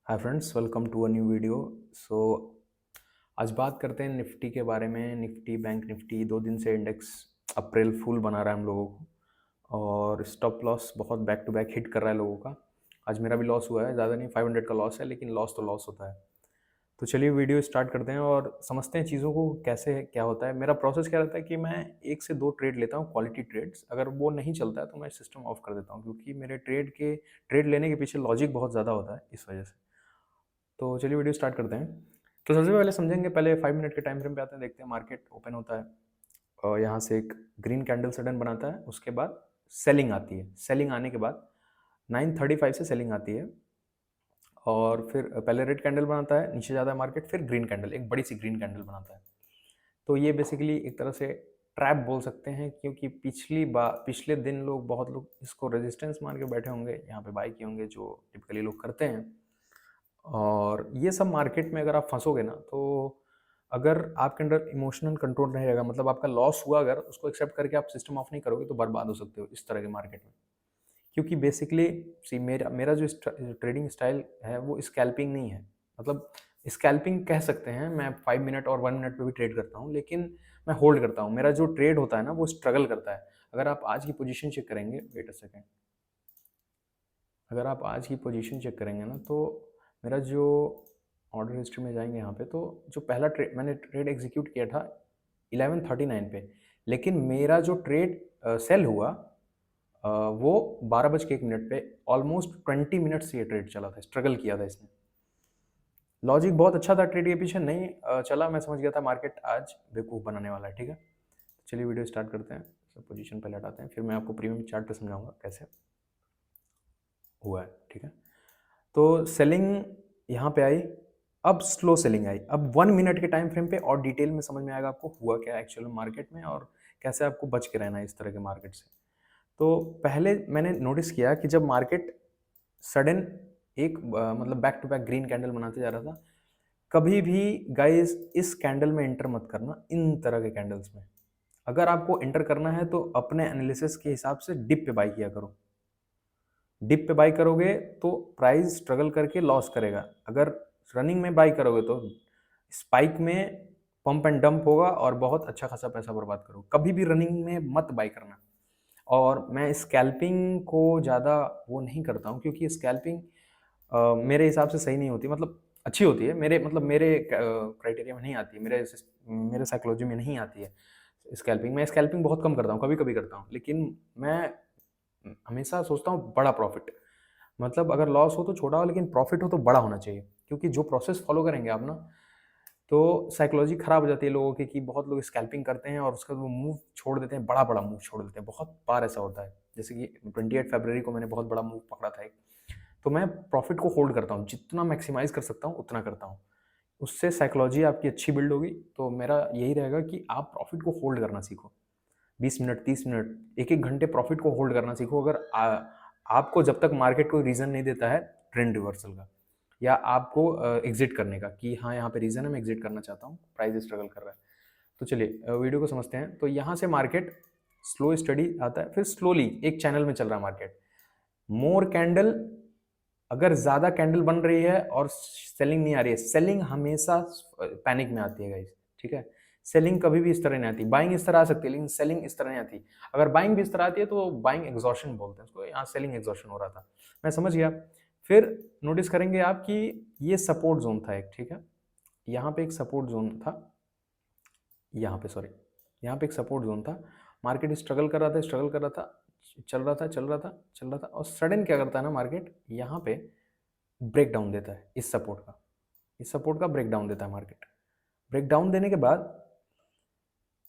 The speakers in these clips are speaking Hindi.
Hi friends, welcome to a new video. So आज बात करते हैं निफ्टी के बारे में। निफ्टी, बैंक निफ्टी 2 दिन से इंडेक्स अप्रैल फूल बना रहा है हम लोगों को, और स्टॉप लॉस बहुत बैक टू बैक हिट कर रहा है लोगों का। आज मेरा भी लॉस हुआ है, ज़्यादा नहीं, 500 का लॉस है, लेकिन लॉस तो लॉस होता है। तो चलिए वीडियो स्टार्ट करते हैं और समझते हैं चीज़ों को कैसे क्या होता है। मेरा प्रोसेस क्या रहता है कि मैं 1 से 2 ट्रेड लेता हूँ, क्वालिटी ट्रेड्स। अगर वो नहीं चलता है तो मैं सिस्टम ऑफ कर देता हूँ, क्योंकि मेरे ट्रेड लेने के पीछे लॉजिक बहुत ज़्यादा होता है, इस वजह से। तो चलिए वीडियो स्टार्ट करते हैं। तो सबसे पहले समझेंगे, पहले 5 मिनट के टाइम फ्रेम पे आते हैं, देखते हैं मार्केट ओपन होता है और यहाँ से एक ग्रीन कैंडल सडन बनाता है। उसके बाद सेलिंग आती है। सेलिंग आने के बाद 9:35 से सेलिंग आती है, और फिर पहले रेड कैंडल बनाता है, नीचे जाता है मार्केट, फिर ग्रीन कैंडल, एक बड़ी सी ग्रीन कैंडल बनाता है। तो ये बेसिकली एक तरह से ट्रैप बोल सकते हैं, क्योंकि पिछले दिन बहुत लोग इसको रेजिस्टेंस मान के बैठे होंगे, यहाँ पे बाई किए होंगे, जो टिपिकली लोग करते हैं। और ये सब मार्केट में अगर आप फंसोगे ना, तो अगर आपके अंदर इमोशनल कंट्रोल नहीं रहेगा, मतलब आपका लॉस हुआ, अगर उसको एक्सेप्ट करके आप सिस्टम ऑफ नहीं करोगे, तो बर्बाद हो सकते हो इस तरह के मार्केट में। क्योंकि बेसिकली सी मेरा मेरा जो ट्रेडिंग स्टाइल है वो स्कैल्पिंग नहीं है। मतलब स्कैल्पिंग कह सकते हैं, मैं 5 मिनट और 1 मिनट पे भी ट्रेड करता हूँ, लेकिन मैं होल्ड करता हूँ। मेरा जो ट्रेड होता है ना, वो स्ट्रगल करता है। अगर आप आज की पोजीशन चेक करेंगे, वेट अ सेकेंड, अगर आप आज की पोजीशन चेक करेंगे ना, तो मेरा जो ऑर्डर हिस्ट्री में जाएंगे यहाँ पे, तो जो पहला ट्रेड मैंने एग्जीक्यूट किया था 11:39 पे, लेकिन मेरा जो ट्रेड सेल हुआ वो 12:01 पे। ऑलमोस्ट 20 मिनट से ये ट्रेड चला था, स्ट्रगल किया था इसने। लॉजिक बहुत अच्छा था ट्रेड के पीछे, नहीं चला, मैं समझ गया था मार्केट आज बेवकूफ़ बनाने वाला है। ठीक है, चलिए वीडियो स्टार्ट करते हैं। सब पोजीशन पहले हटाते हैं, फिर मैं आपको प्रीमियम चार्ट पे समझाऊंगा कैसे हुआ है। ठीक है, तो सेलिंग यहाँ पे आई, अब स्लो सेलिंग आई। अब 1 मिनट के टाइम फ्रेम पे और डिटेल में समझ में आएगा आपको हुआ क्या एक्चुअल मार्केट में, और कैसे आपको बच के रहना है इस तरह के मार्केट से। तो पहले मैंने नोटिस किया कि जब मार्केट सडन एक मतलब back to back green candle बनाते जा रहा था, कभी भी गाइस इस कैंडल में एंटर मत करना, इन तरह के कैंडल्स में। अगर आपको एंटर करना है तो अपने एनालिसिस के हिसाब से डिप पे बाई किया करो। डिप पे बाई करोगे तो प्राइस स्ट्रगल करके लॉस करेगा। अगर रनिंग में बाई करोगे तो स्पाइक में पंप एंड डंप होगा और बहुत अच्छा खासा पैसा बर्बाद करोगे। कभी भी रनिंग में मत बाई करना। और मैं स्कैल्पिंग को ज़्यादा वो नहीं करता हूँ, क्योंकि स्कैल्पिंग मेरे हिसाब से सही नहीं होती। मतलब अच्छी होती है, मेरे क्राइटेरिया में नहीं आती है, मेरे साइकोलॉजी में नहीं आती है स्कैल्पिंग। मैं स्कैल्पिंग बहुत कम करता हूँ, कभी कभी करता हूँ, लेकिन मैं हमेशा सोचता हूँ बड़ा प्रॉफिट। मतलब अगर लॉस हो तो छोटा हो, लेकिन प्रॉफिट हो तो बड़ा होना चाहिए। क्योंकि जो प्रोसेस फॉलो करेंगे आप ना, तो साइकोलॉजी खराब हो जाती है लोगों की, कि बहुत लोग स्कैल्पिंग करते हैं और उसका वो मूव छोड़ देते हैं, बड़ा बड़ा मूव छोड़ देते हैं। बहुत बार ऐसा होता है, जैसे कि 28 फरवरी को मैंने बहुत बड़ा मूव पकड़ा था एक। तो मैं प्रॉफिट को होल्ड करता हूँ, जितना मैक्सिमाइज कर सकता हूँ उतना करता हूँ। उससे साइकोलॉजी आपकी अच्छी बिल्ड होगी। तो मेरा यही रहेगा कि आप प्रॉफिट को होल्ड करना सीखो। 20 मिनट, 30 मिनट, एक एक घंटे प्रॉफिट को होल्ड करना सीखो। अगर आपको जब तक मार्केट कोई रीजन नहीं देता है ट्रेंड रिवर्सल का, या आपको एग्जिट करने का, कि हाँ यहाँ पे रीजन है, मैं एग्जिट करना चाहता हूँ, प्राइस स्ट्रगल कर रहा है। तो चलिए वीडियो को समझते हैं। तो यहाँ से मार्केट स्लो स्टडी आता है, फिर स्लोली एक चैनल में चल रहा है मार्केट। मोर कैंडल, अगर ज्यादा कैंडल बन रही है और सेलिंग नहीं आ रही है, सेलिंग हमेशा पैनिक में आती है गाइस। ठीक है, सेलिंग कभी भी इस तरह नहीं आती। बाइंग इस तरह आ सकती है, लेकिन सेलिंग इस तरह नहीं आती। अगर बाइंग भी इस तरह आती है तो बाइंग एग्जॉशन बोलते हैं उसको, यहाँ सेलिंग एग्जॉशन हो रहा था, मैं समझ गया। फिर नोटिस करेंगे आप कि ये सपोर्ट जोन था एक। ठीक है, यहाँ पे एक सपोर्ट जोन था, यहाँ पे सॉरी, यहाँ पे एक सपोर्ट जोन था। मार्केट स्ट्रगल कर रहा था, स्ट्रगल कर रहा था, चल रहा था, चल रहा था, चल रहा था, और सडन क्या करता है ना, मार्केट यहाँ पे ब्रेक डाउन देता है इस सपोर्ट का। इस सपोर्ट का ब्रेक डाउन देता है मार्केट। ब्रेक डाउन देने के बाद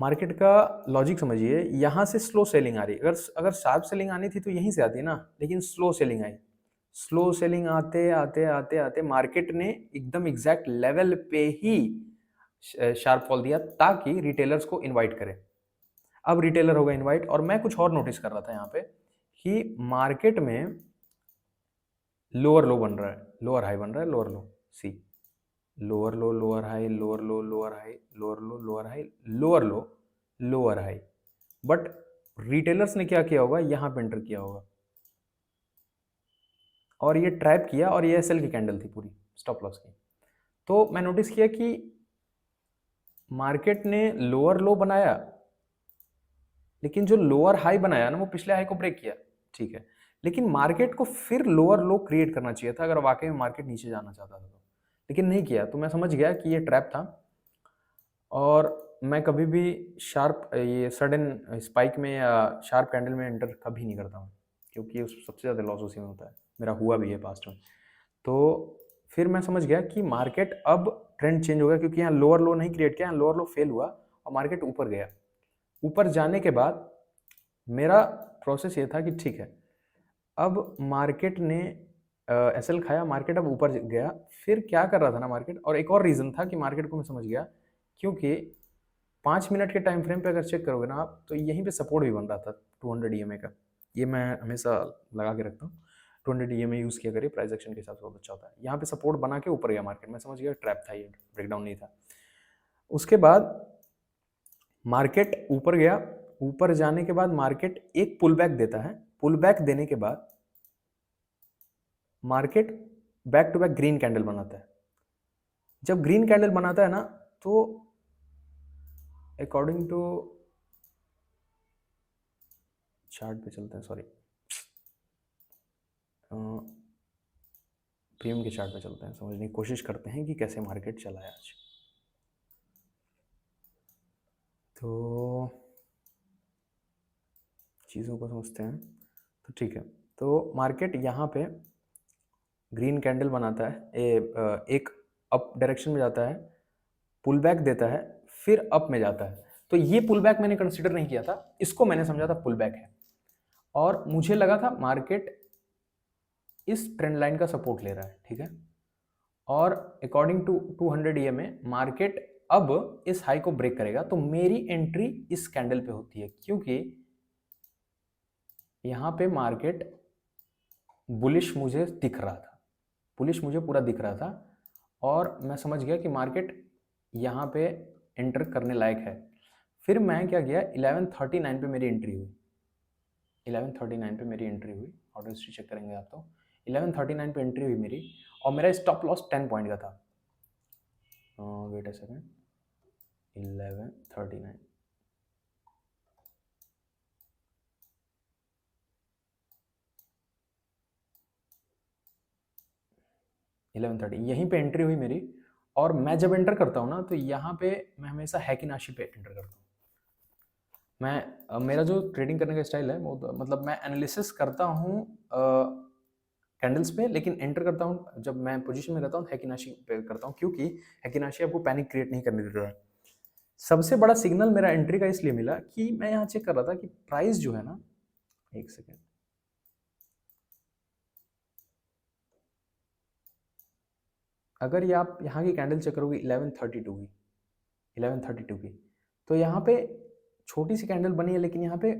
मार्केट का लॉजिक समझिए, यहाँ से स्लो सेलिंग आ रही है। अगर शार्प सेलिंग आनी थी तो यहीं से आती है ना, लेकिन स्लो सेलिंग आई। स्लो सेलिंग आते आते आते आते मार्केट ने एकदम एग्जैक्ट लेवल पे ही शार्प फॉल दिया, ताकि रिटेलर्स को इनवाइट करे। अब रिटेलर होगा इनवाइट, और मैं कुछ और नोटिस कर रहा था यहाँ पे, कि मार्केट में लोअर लो बन रहा है, लोअर हाई बन रहा है, लोअर लो सी, lower low, lower high, lower low, lower high, lower low, lower high, lower low, lower high. But retailers ने क्या किया होगा, यहां पे एंटर किया होगा। और ये ट्रैप किया और ये एसएल की कैंडल थी पूरी स्टॉप लॉस की। तो मैं नोटिस किया कि मार्केट ने लोअर लो बनाया, लेकिन जो लोअर हाई बनाया ना वो पिछले हाई को ब्रेक किया, ठीक है, लेकिन मार्केट को फिर लोअर लो क्रिएट करना चाहिए था अगर वाकई में मार्केट नीचे जाना चाहता था तो, लेकिन नहीं किया। तो मैं समझ गया कि ये ट्रैप था। और मैं कभी भी शार्प ये सडन स्पाइक में या शार्प कैंडल में एंटर कभी नहीं करता हूँ, क्योंकि उस सबसे ज़्यादा लॉस उसी में होता है। मेरा हुआ भी है पास्ट में। तो फिर मैं समझ गया कि मार्केट अब ट्रेंड चेंज हो गया, क्योंकि यहाँ लोअर लो नहीं क्रिएट किया, यहाँ लोअर लो फेल हुआ और मार्केट ऊपर गया। ऊपर जाने के बाद मेरा प्रोसेस ये था कि ठीक है, अब मार्केट ने एसएल खाया, मार्केट अब ऊपर गया। फिर क्या कर रहा था ना मार्केट, और एक और रीज़न था कि मार्केट को मैं समझ गया, क्योंकि 5 मिनट के टाइम फ्रेम पे अगर चेक करोगे ना आप, तो यहीं पे सपोर्ट भी बन रहा था 200 ईएमए का। ये मैं हमेशा लगा के रखता हूँ, 200 ईएमए यूज़ किया करिए, प्राइस एक्शन के हिसाब से बहुत अच्छा होता है। यहाँ पे सपोर्ट बना के ऊपर गया मार्केट, मैं समझ गया ट्रैप था, ये ब्रेकडाउन नहीं था। उसके बाद मार्केट ऊपर गया, ऊपर जाने के बाद मार्केट एक पुल बैक देता है। पुल बैक देने के बाद market back to back green candle बनाता है। जब ग्रीन कैंडल बनाता है ना, तो अकॉर्डिंग टू चार्ट पे चलते हैं, सॉरी प्रीमियम के चार्ट पे चलते हैं, समझने की कोशिश करते हैं कि कैसे मार्केट चला है आज। तो चीज़ों को समझते हैं। तो ठीक है, तो मार्केट यहाँ पे ग्रीन कैंडल बनाता है, एक अप डायरेक्शन में जाता है, पुल बैक देता है, फिर अप में जाता है। तो ये पुल बैक मैंने कंसिडर नहीं किया था, इसको मैंने समझा था पुल बैक है, और मुझे लगा था मार्केट इस ट्रेंड लाइन का सपोर्ट ले रहा है, ठीक है। और अकॉर्डिंग टू 200 ईएमए मार्केट अब इस हाई को ब्रेक करेगा, तो मेरी एंट्री इस कैंडल पे होती है, क्योंकि यहाँ पे मार्केट बुलिश मुझे दिख रहा था, बुलिश मुझे पूरा दिख रहा था, और मैं समझ गया कि मार्केट यहाँ पे एंटर करने लायक है। फिर मैं क्या किया, 1139 पे मेरी एंट्री हुई, 1139 पे मेरी एंट्री हुई, ऑर्डर हिस्ट्री चेक करेंगे आप तो 1139 पे एंट्री हुई मेरी, और मेरा स्टॉप लॉस 10 पॉइंट का था। वेट अ सेकंड, 1139 1130 यहीं पे एंट्री हुई मेरी। और मैं जब एंटर करता हूँ ना, तो यहाँ पे मैं हमेशा हैकिनाशी पे एंटर करता हूँ। मेरा जो ट्रेडिंग करने का स्टाइल है वो मतलब मैं एनालिसिस करता हूँ कैंडल्स पे, लेकिन एंटर करता हूँ जब मैं पोजीशन में रहता हूँ हैकिनाशी पे करता हूँ, क्योंकि हैकिनाशी आपको पैनिक क्रिएट नहीं करने देता है। सबसे बड़ा सिग्नल मेरा एंट्री का इसलिए मिला कि मैं यहाँ चेक कर रहा था कि प्राइस जो है ना, एक सेकेंड, अगर ये आप यहाँ की कैंडल चेक करोगे 1132 की, तो यहाँ पे छोटी सी कैंडल बनी है, लेकिन यहाँ पे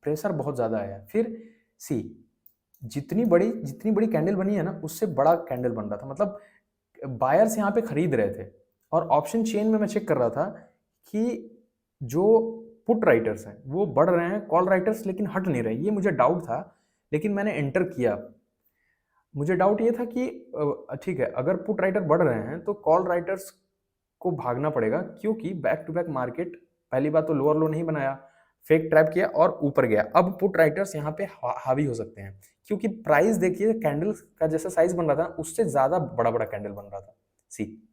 प्रेशर बहुत ज़्यादा आया। फिर सी जितनी बड़ी कैंडल बनी है ना, उससे बड़ा कैंडल बन रहा था, मतलब बायर्स यहाँ पे खरीद रहे थे। और ऑप्शन चेन में मैं चेक कर रहा था कि जो पुट राइटर्स हैं वो बढ़ रहे हैं, कॉल राइटर्स लेकिन हट नहीं रहे। ये मुझे डाउट था, लेकिन मैंने एंटर किया। मुझे डाउट ये था कि ठीक है, अगर पुट राइटर बढ़ रहे हैं तो कॉल राइटर्स को भागना पड़ेगा, क्योंकि बैक टू बैक मार्केट पहली बात तो लोअर लो नहीं बनाया, फेक ट्रैप किया और ऊपर गया। अब पुट राइटर्स यहाँ पे हावी हो सकते हैं, क्योंकि प्राइस देखिए कैंडल का जैसा साइज बन रहा था उससे ज्यादा बड़ा बड़ा कैंडल बन रहा था। सी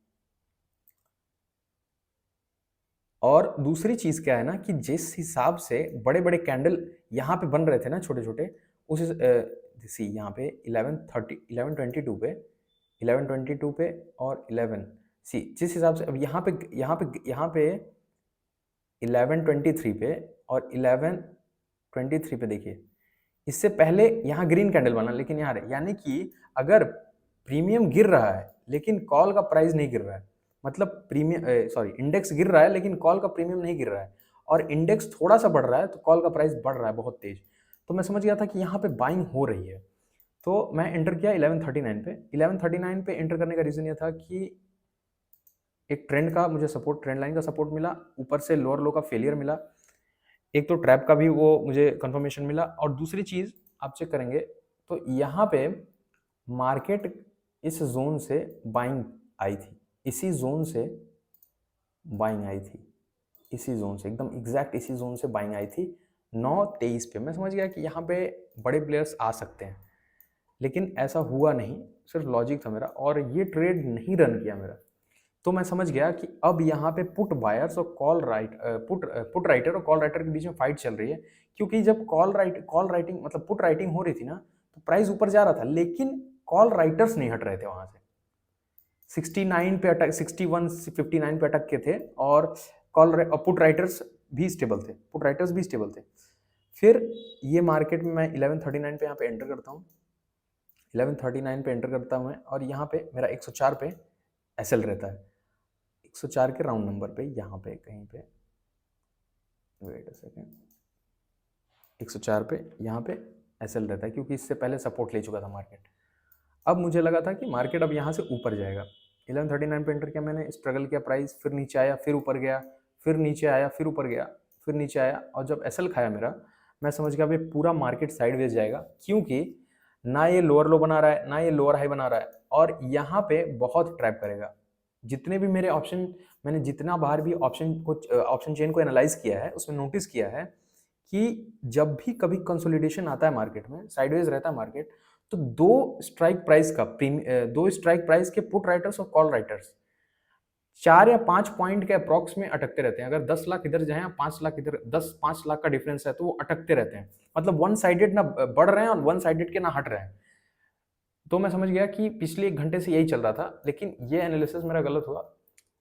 और दूसरी चीज क्या है ना, कि जिस हिसाब से बड़े बड़े कैंडल यहाँ पे बन रहे थे ना छोटे छोटे, उस सी यहाँ पे 1122 पे 1122 पे और 11 सी, जिस हिसाब से अब यहाँ पे 1123 पे और 1123 पे देखिए, इससे पहले यहाँ ग्रीन कैंडल बना, लेकिन यहाँ यानी कि अगर प्रीमियम गिर रहा है लेकिन कॉल का प्राइस नहीं गिर रहा है, मतलब प्रीमियम इंडेक्स गिर रहा है लेकिन कॉल का प्रीमियम नहीं गिर रहा है, और इंडेक्स थोड़ा सा बढ़ रहा है तो कॉल का प्राइस बढ़ रहा है बहुत तेज, तो मैं समझ गया था कि यहाँ पे बाइंग हो रही है। तो मैं एंटर किया 1139 पे। 1139 पे एंटर करने का रीज़न ये था कि एक ट्रेंड का मुझे सपोर्ट, ट्रेंड लाइन का सपोर्ट मिला, ऊपर से लोअर लो का फेलियर मिला, एक तो ट्रैप का भी वो मुझे कंफर्मेशन मिला, और दूसरी चीज़ आप चेक करेंगे तो यहाँ पे मार्केट इस जोन से बाइंग आई थी, इसी जोन से बाइंग आई थी, इसी जोन से एकदम एग्जैक्ट इसी जोन से बाइंग आई थी 9:23 पे। मैं समझ गया कि यहाँ पे बड़े प्लेयर्स आ सकते हैं, लेकिन ऐसा हुआ नहीं, सिर्फ लॉजिक था मेरा और ये ट्रेड नहीं रन किया मेरा। तो मैं समझ गया कि अब यहाँ पे पुट बायर्स और पुट राइटर और कॉल राइटर के बीच में फाइट चल रही है, क्योंकि जब कॉल राइटिंग मतलब पुट राइटिंग हो रही थी ना, तो प्राइस ऊपर जा रहा था, लेकिन कॉल राइटर्स नहीं हट रहे थे वहां से। 69 पे अटक 61 59 पे अटक के थे, और पुट राइटर्स भी स्टेबल थे। फिर ये मार्केट में मैं 1139 पे यहाँ पे एंटर करता हूँ, 1139 पे एंटर करता हूँ मैं, और यहाँ पे मेरा 104 पे एसएल रहता है, 104 के राउंड नंबर पे यहाँ पे कहीं पे, वेट अ सेकेंड, 104 पे यहाँ पे एसएल रहता है, क्योंकि इससे पहले सपोर्ट ले चुका था मार्केट। अब मुझे लगा था कि मार्केट अब यहाँ से ऊपर जाएगा। 1139 पे एंटर किया मैंने, स्ट्रगल किया, प्राइस फिर नीचे आया, फिर ऊपर गया, फिर नीचे आया, फिर ऊपर गया, फिर नीचे आया, और जब एसएल खाया मेरा, मैं समझ गया भाई पूरा मार्केट साइडवेज जाएगा, क्योंकि ना ये लोअर लो बना रहा है, ना ये लोअर हाई बना रहा है, और यहाँ पे बहुत ट्रैप करेगा। जितने भी मेरे ऑप्शन, मैंने जितना बार भी ऑप्शन चेन को एनालाइज किया है, उसमें नोटिस किया है कि जब भी कभी कंसोलिडेशन आता है मार्केट में, साइडवेज रहता है मार्केट, तो दो स्ट्राइक प्राइस के पुट राइटर्स और कॉल राइटर्स 4 या 5 पॉइंट के अप्रॉक्स में अटकते रहते हैं। अगर 10 लाख इधर जाए, 5 लाख इधर, 5 लाख का डिफरेंस है, तो वो अटकते रहते हैं, मतलब वन साइडेड ना बढ़ रहे हैं और वन साइडेड के ना हट रहे हैं। तो मैं समझ गया कि पिछले 1 घंटे से यही चल रहा था, लेकिन ये एनालिसिस मेरा गलत हुआ।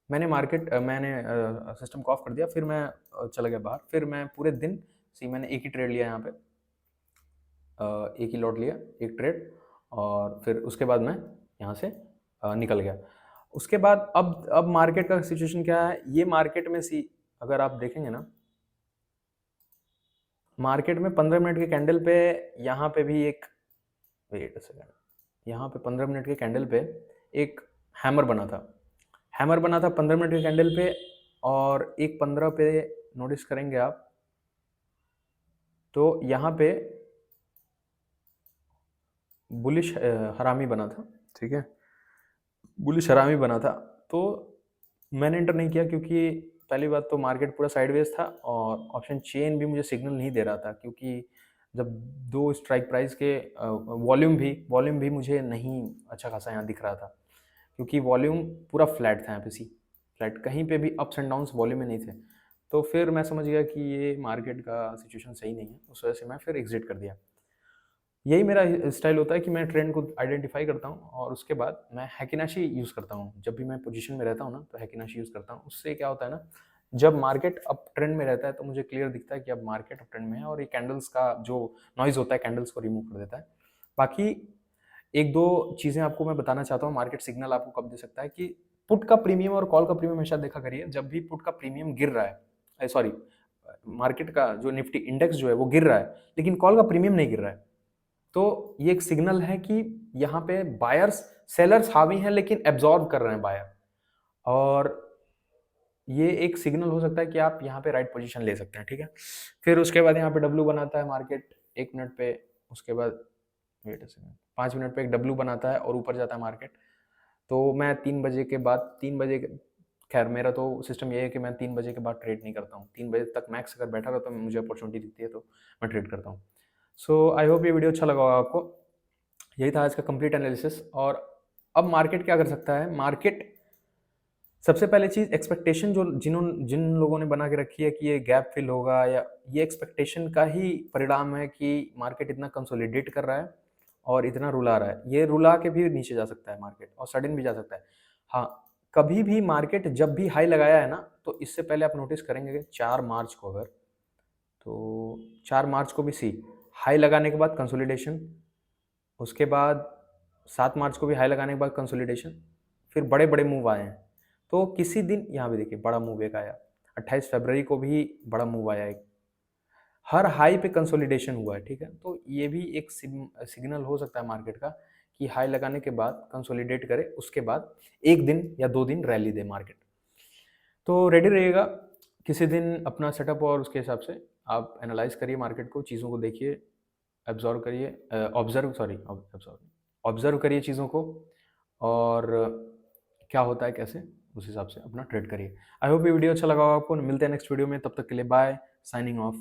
मैंने सिस्टम को ऑफ कर दिया, फिर मैं चला गया बाहर, फिर मैं पूरे दिन से मैंने एक ही ट्रेड लिया यहाँ पे, एक ही लॉट लिया, एक ट्रेड, और फिर उसके बाद मैं यहाँ से निकल गया। उसके बाद अब मार्केट का सिचुएशन क्या है, ये मार्केट में अगर आप देखेंगे ना, मार्केट में 15 मिनट के कैंडल पे यहाँ पे भी एक, वेट अ सेकंड, यहाँ पे 15 मिनट के कैंडल पे एक हैमर बना था, 15 मिनट के कैंडल पे, और एक 15 पे नोटिस करेंगे आप, तो यहाँ पे बुलिश हरामी बना था, ठीक है, बुलिश हरामी बना था। तो मैंने एंटर नहीं किया, क्योंकि पहली बात तो मार्केट पूरा साइडवेज था, और ऑप्शन चेन भी मुझे सिग्नल नहीं दे रहा था, क्योंकि जब दो स्ट्राइक प्राइस के वॉल्यूम भी मुझे नहीं अच्छा खासा यहाँ दिख रहा था, क्योंकि वॉल्यूम पूरा फ्लैट था यहाँ पे, फ्लैट, कहीं पे भी अप्स एंड डाउन्स वॉल्यूम में नहीं थे। तो फिर मैं समझ गया कि ये मार्केट का सिचुएशन सही नहीं है, उस वजह से मैं फिर एग्जिट कर दिया। यही मेरा स्टाइल होता है कि मैं ट्रेंड को आइडेंटिफाई करता हूँ, और उसके बाद मैं हैकिनाशी यूज़ करता हूँ। जब भी मैं पोजीशन में रहता हूँ ना, तो हैकिनाशी यूज़ करता हूँ। उससे क्या होता है ना, जब मार्केट अप ट्रेंड में रहता है, तो मुझे क्लियर दिखता है कि अब मार्केट अप ट्रेंड में है, और ये कैंडल्स का जो नॉइज़ होता है, कैंडल्स को रिमूव कर देता है। बाकी एक दो चीज़ें आपको मैं बताना चाहता हूँ, मार्केट सिग्नल आपको कब दे सकता है, कि पुट का प्रीमियम और कॉल का प्रीमियम हमेशा देखा करिए। जब भी पुट का प्रीमियम गिर रहा है, सॉरी, मार्केट का जो निफ्टी इंडेक्स जो है वो गिर रहा है, लेकिन कॉल का प्रीमियम नहीं गिर रहा है, तो ये एक सिग्नल है कि यहाँ पे बायर्स, सेलर्स हावी हैं, लेकिन एब्जॉर्ब कर रहे हैं बायर, और ये एक सिग्नल हो सकता है कि आप यहाँ पे राइट पोजीशन ले सकते हैं, ठीक है। फिर उसके बाद यहाँ पे डब्ल्यू बनाता है मार्केट 1 मिनट पे, उसके बाद वेट अ सेकंड, 5 मिनट पे एक डब्ल्यू बनाता है और ऊपर जाता है मार्केट। तो मैं 3 बजे के बाद, 3 बजे, खैर मेरा तो सिस्टम ये है कि मैं 3 बजे के बाद ट्रेड नहीं करता हूँ। 3 बजे तक मैक्स अगर बैठा रहता हूँ, मुझे अपॉर्चुनिटी दिखती है तो मैं ट्रेड करता हूँ। सो आई होप ये वीडियो अच्छा लगा होगा आपको। यही था आज का कंप्लीट एनालिसिस। और अब मार्केट क्या कर सकता है, मार्केट सबसे पहले चीज़, एक्सपेक्टेशन जिन लोगों ने बना के रखी है कि ये गैप फिल होगा, या ये एक्सपेक्टेशन का ही परिणाम है कि मार्केट इतना कंसोलिडेट कर रहा है और इतना रुला रहा है। ये रुला के भी नीचे जा सकता है मार्केट, और सडन भी जा सकता है। हाँ, कभी भी मार्केट जब भी हाई लगाया है ना, तो इससे पहले आप नोटिस करेंगे कि 4 मार्च को, अगर तो 4 मार्च को भी हाई लगाने के बाद कंसोलिडेशन, उसके बाद 7 मार्च को भी हाई लगाने के बाद कंसोलिडेशन, फिर बड़े बड़े मूव आए हैं। तो किसी दिन यहाँ पे देखिए बड़ा मूव एक आया, 28 फरवरी को भी बड़ा मूव आया एक, हर हाई पे कंसोलिडेशन हुआ है, ठीक है। तो ये भी एक सिग्नल हो सकता है मार्केट का, कि हाई लगाने के बाद कंसोलिडेट करे, उसके बाद 1 दिन या 2 दिन रैली दे मार्केट। तो रेडी रहिएगा, किसी दिन अपना सेटअप और उसके हिसाब से आप एनालाइज करिए मार्केट को, चीज़ों को देखिए, ऑब्जर्व करिए, ऑब्जर्व, सॉरी ऑब्जर्व, ऑब्जर्व करिए चीज़ों को, और क्या होता है कैसे, उस हिसाब से अपना ट्रेड करिए। आई होप ये वीडियो अच्छा लगा होगा आपको। मिलते हैं नेक्स्ट वीडियो में, तब तक के लिए बाय, साइनिंग ऑफ।